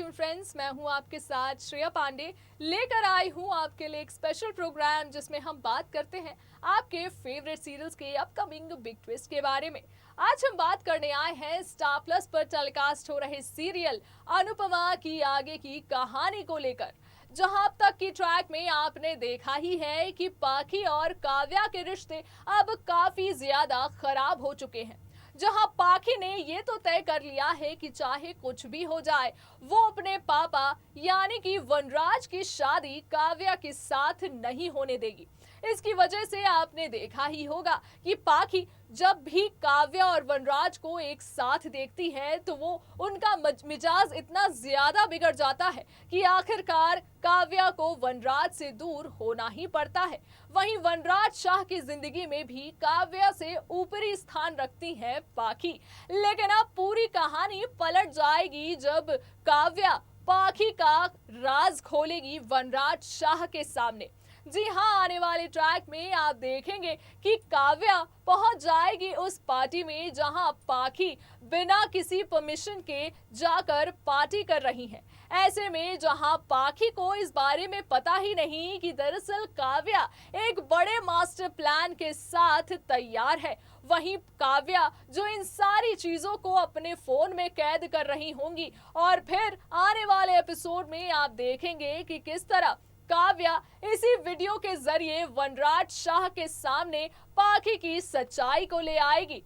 Welcome friends, मैं हूं आपके साथ श्रेया पांडे। लेकर आई हूं आपके लिए एक स्पेशल प्रोग्राम जिसमें हम बात करते हैं आपके फेवरेट सीरियल्स के अपकमिंग बिग ट्विस्ट के बारे में। आज हम बात करने आए हैं स्टार प्लस पर टेलीकास्ट हो रहे सीरियल अनुपमा की आगे की कहानी को लेकर, जहां अब तक की ट्रैक में आपने देखा ही है कि पाखी और काव्या के रिश्ते अब काफी ज्यादा खराब हो चुके हैं। जहां पाखी ने ये तो तय कर लिया है कि चाहे कुछ भी हो जाए वो अपने पापा यानी कि वनराज की शादी काव्या के साथ नहीं होने देगी। इसकी वजह से आपने देखा ही होगा कि पाखी जब भी काव्या और वनराज को एक साथ देखती है तो वो उनका मिजाज इतना ज्यादा बिगड़ जाता है कि आखिरकार काव्या को वनराज से दूर होना ही पड़ता है। वहीं वनराज शाह की जिंदगी में भी काव्या से ऊपरी स्थान रखती है पाखी। लेकिन अब पूरी कहानी पलट जाएगी जब काव्या पाखी का राज खोलेगी वनराज शाह के सामने। जी हाँ, आने वाले ट्रैक में आप देखेंगे कि काव्या पहुंच जाएगी उस पार्टी में जहां पाखी बिना किसी परमिशन के जाकर पार्टी कर रही हैं। ऐसे में जहां पाखी को इस बारे में पता ही नहीं कि दरअसल काव्या एक बड़े मास्टर प्लान के साथ तैयार है, वहीं काव्या जो इन सारी चीजों को अपने फोन में कैद कर रही होंगी। और फिर आने वाले एपिसोड में आप देखेंगे कि किस तरह काव्या इसी वीडियो के जरिए वनराज शाह के सामने पाखी की सच्चाई को ले आएगी।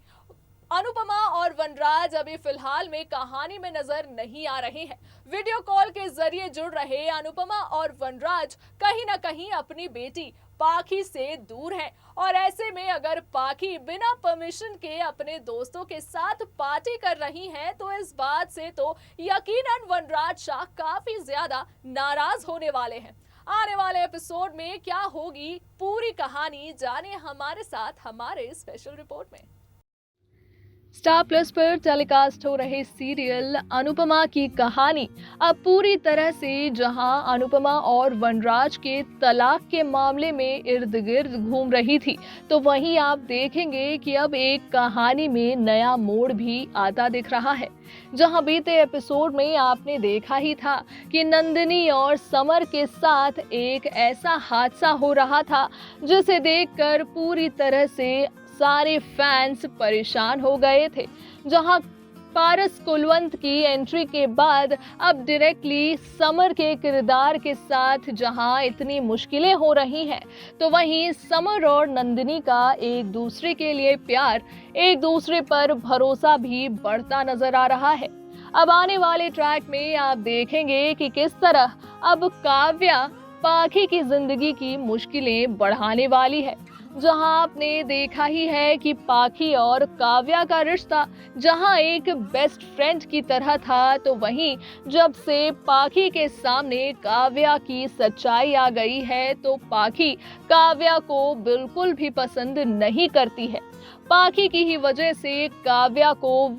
अनुपमा और वनराज अभी फिलहाल में कहानी में नजर नहीं आ रहे हैं। वीडियो कॉल के जरिए जुड़ रहे अनुपमा और वनराज कहीं ना कहीं अपनी बेटी पाखी से दूर हैं। और ऐसे में अगर पाखी बिना परमिशन के अपने दोस्तों के साथ पार्टी कर रही हैं तो इस बात से तो यकीनन वनराज शाह काफी ज्यादा नाराज होने वाले हैं। आने वाले एपिसोड में क्या होगी पूरी कहानी, जाने हमारे साथ हमारे स्पेशल रिपोर्ट में। स्टार प्लस पर टेलीकास्ट हो रहे सीरियल अनुपमा की कहानी अब पूरी तरह से जहां अनुपमा और वनराज के तलाक के मामले में इर्द गिर्द घूम रही थी, तो वहीं आप देखेंगे कि अब एक कहानी में नया मोड़ भी आता दिख रहा है। जहां बीते एपिसोड में आपने देखा ही था कि नंदिनी और समर के साथ एक ऐसा हादसा हो रहा था जिसे देखकर पूरी तरह से सारे फैंस परेशान हो गए थे। जहां पारस कुलवंत की एंट्री के बाद अब डायरेक्टली समर के किरदार के साथ जहां इतनी मुश्किलें हो रही हैं, तो वहीं समर और नंदिनी का एक दूसरे के लिए प्यार, एक दूसरे पर भरोसा भी बढ़ता नजर आ रहा है। अब आने वाले ट्रैक में आप देखेंगे कि किस तरह अब काव्या पाखी की जिंदगी की मुश्किलें बढ़ाने वाली है। जहां आपने देखा ही है कि पाखी और काव्या का रिश्ता जहां एक बेस्ट फ्रेंड की तरह था, तो वहीं जब से पाखी के सामने काव्या की सच्चाई आ गई है तो पाखी काव्या को बिल्कुल भी पसंद नहीं करती है। पाखी की ही वजह से काव्या को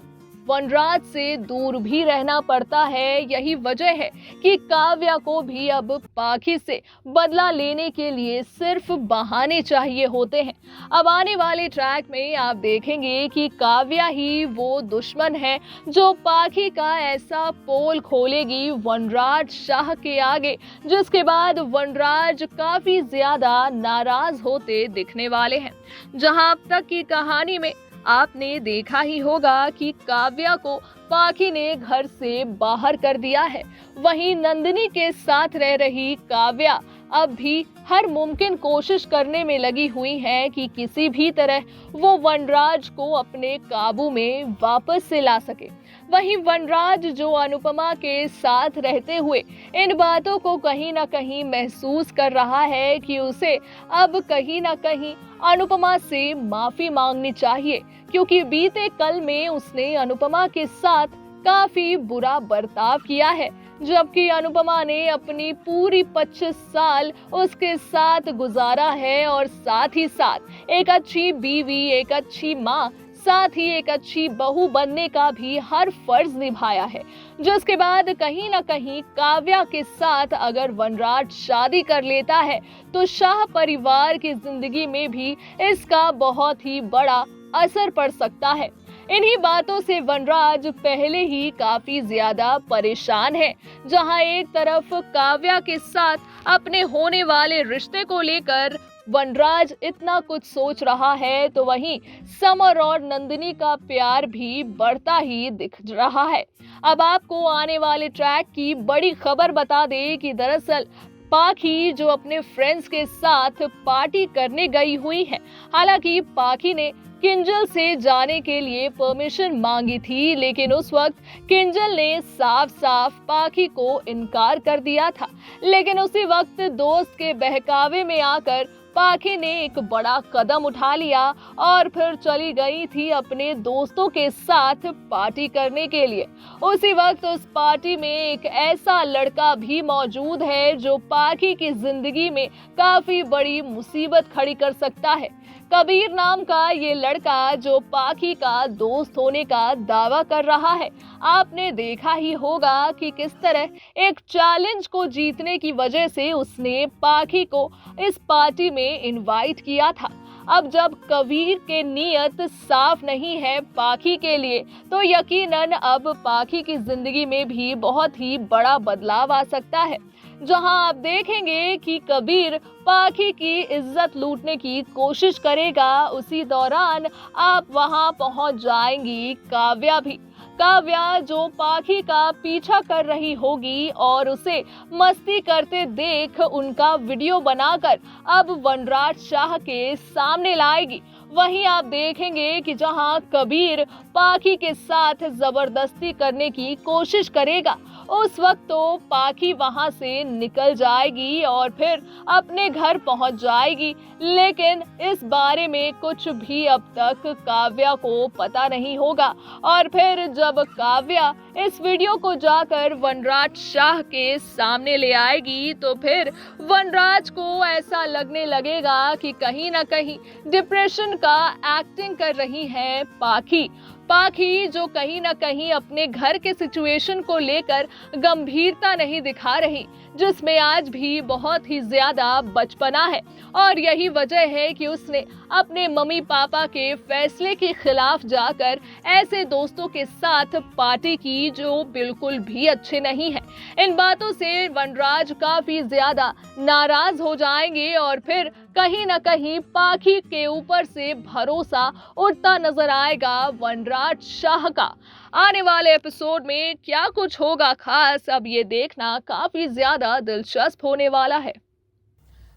वनराज से दूर भी रहना पड़ता है। यही वजह है कि काव्या को भी अब पाखी से बदला लेने के लिए सिर्फ बहाने चाहिए होते हैं। अब आने वाले ट्रैक में आप देखेंगे कि काव्या ही वो दुश्मन है जो पाखी का ऐसा पोल खोलेगी वनराज शाह के आगे, जिसके बाद वनराज काफी ज्यादा नाराज होते दिखने वाले हैं। जहां अब तक की कहानी में आपने देखा ही होगा कि काव्या को पाखी ने घर से बाहर कर दिया है, वहीं नंदिनी के साथ रह रही काव्या अब भी हर मुमकिन कोशिश करने में लगी हुई है कि किसी भी तरह वो वनराज को अपने काबू में वापस से ला सके। वहीं वनराज जो अनुपमा के साथ रहते हुए इन बातों को कहीं ना कहीं महसूस कर रहा है कि उसे अब कहीं ना कहीं अनुपमा से माफी मांगनी चाहिए, क्योंकि बीते कल में उसने अनुपमा के साथ काफी बुरा बर्ताव किया है, जबकि अनुपमा ने अपनी पूरी 25 साल उसके साथ गुजारा है और साथ ही साथ एक अच्छी बीवी, एक अच्छी माँ, साथ ही एक अच्छी बहू बनने का भी हर फर्ज निभाया है। जिसके बाद कहीं ना कहीं काव्या के साथ अगर वनराज शादी कर लेता है तो शाह परिवार की जिंदगी में भी इसका बहुत ही बड़ा असर पड़ सकता है। इन्हीं बातों से वनराज पहले ही काफी ज्यादा परेशान है। जहां एक तरफ काव्या के साथ अपने होने वाले रिश्ते को लेकर वनराज इतना कुछ सोच रहा है, तो वहीं समर और नंदिनी का प्यार भी बढ़ता ही दिख रहा है। अब आपको आने वाले ट्रैक की बड़ी खबर बता दे कि दरअसल पाखी जो अपने फ्रेंड्स के साथ पार्टी करने गई हुई है। हालांकि पाखी ने किंजल से जाने के लिए परमिशन मांगी थी, लेकिन उस वक्त किंजल ने साफ साफ पाखी को इनकार कर दिया था। लेकिन उसी वक्त दोस्त के बहकावे में आकर पाखी ने एक बड़ा कदम उठा लिया और फिर चली गई थी अपने दोस्तों के साथ पार्टी करने के लिए। उसी वक्त उस पार्टी में एक ऐसा लड़का भी मौजूद है जो पाखी की जिंदगी में काफी बड़ी मुसीबत खड़ी कर सकता है। कबीर नाम का ये लड़का जो पाखी का दोस्त होने का दावा कर रहा है। आपने देखा ही होगा कि किस तरह एक चैलेंज को जीतने की वजह से उसने पाखी को इस पार्टी में इनवाइट किया था। अब जब कबीर के नियत साफ नहीं है पाखी के लिए, तो यकीनन अब पाखी की जिंदगी में भी बहुत ही बड़ा बदलाव आ सकता है। जहां आप देखेंगे कि कबीर पाखी की इज्जत लूटने की कोशिश करेगा, उसी दौरान आप वहां पहुंच जाएंगी काव्या भी। काव्या जो पाखी का पीछा कर रही होगी और उसे मस्ती करते देख उनका वीडियो बनाकर अब वनराज शाह के सामने लाएगी। वहीं आप देखेंगे कि जहां कबीर पाखी के साथ जबरदस्ती करने की कोशिश करेगा, उस वक्त तो पाखी वहां से निकल जाएगी और फिर अपने घर पहुंच जाएगी। लेकिन इस बारे में कुछ भी अब तक काव्या को पता नहीं होगा। और फिर जब काव्या इस वीडियो को जाकर वनराज शाह के सामने ले आएगी, तो फिर वनराज को ऐसा लगने लगेगा कि कहीं ना कहीं डिप्रेशन का एक्टिंग कर रही है पाखी। पाखी जो कहीं ना कहीं अपने घर के सिचुएशन को लेकर गंभीरता नहीं दिखा रही, जिसमें आज भी बहुत ही ज्यादा बचपना है। और यही वजह है कि उसने अपने मम्मी पापा के फैसले के खिलाफ जाकर ऐसे दोस्तों के साथ पार्टी की जो बिल्कुल भी अच्छे नहीं है। इन बातों से वनराज काफी ज्यादा नाराज हो जाएंगे और फिर कहीं ना कहीं पाखी के ऊपर से भरोसा उठता नजर आएगा वनराज शाह का। आने वाले एपिसोड में क्या कुछ होगा खास, अब ये देखना काफी ज्यादा दिलचस्प होने वाला है।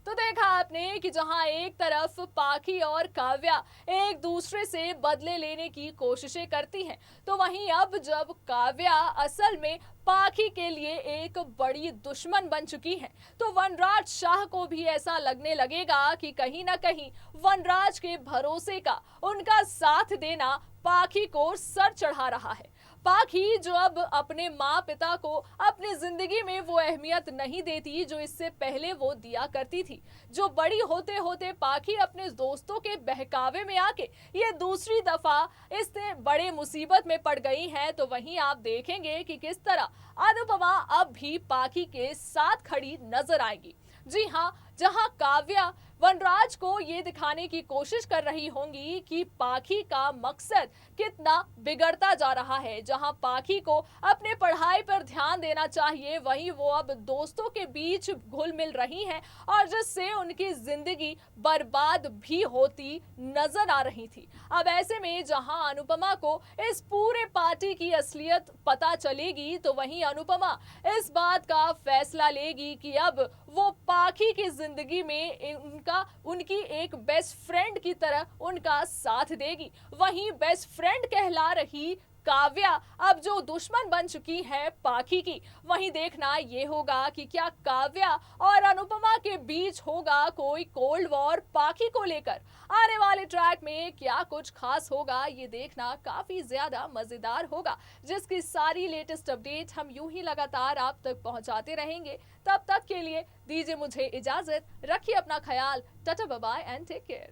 तो देखा आपने कि जहां एक तरफ पाखी और काव्या एक दूसरे से बदले लेने की कोशिशें करती हैं, तो वहीं अब जब काव्या असल में पाखी के लिए एक बड़ी दुश्मन बन चुकी है, तो वनराज शाह को भी ऐसा लगने लगेगा कि कहीं ना कहीं वनराज के भरोसे का उनका साथ देना पाखी को सर चढ़ा रहा है। पाखी जो अब अपने माँ पिता को अपनी जिंदगी में वो अहमियत नहीं देती जो इससे पहले वो दिया करती थी। जो बड़ी होते होते पाखी अपने दोस्तों के बहकावे में आके ये दूसरी दफा इससे बड़े मुसीबत में पड़ गई है, तो वहीं आप देखेंगे कि किस तरह अनुपमा अब भी पाखी के साथ खड़ी नजर आएगी। जी हाँ, जहां काव्या वनराज को ये दिखाने की कोशिश कर रही होंगी कि पाखी का मकसद कितना बिगड़ता जा रहा है, जहां पाखी को अपने पढ़ाई पर ध्यान देना चाहिए, वहीं वो अब दोस्तों के बीच घुल मिल रही हैं और जिससे उनकी जिंदगी बर्बाद भी होती नजर आ रही थी। अब ऐसे में जहां अनुपमा को इस पूरे पार्टी की असलियत पता चलेगी, तो वहीं अनुपमा इस बात का फैसला लेगी कि अब वो पाखी की जिंदगी में उनकी एक बेस्ट फ्रेंड की तरह उनका साथ देगी। वहीं बेस्ट फ्रेंड कहला रही काव्या अब जो दुश्मन बन चुकी है पाखी की, वहीं देखना ये होगा कि क्या काव्या और अनुपमा के बीच होगा कोई कोल्ड वॉर पाखी को लेकर। आने वाले ट्रैक में क्या कुछ खास होगा, ये देखना काफी ज्यादा मजेदार होगा, जिसकी सारी लेटेस्ट अपडेट हम यूं ही लगातार आप तक पहुंचाते रहेंगे। तब तक के लिए दीजिए मुझे इजाजत, रखिए अपना ख्याल, tata bye bye and take care.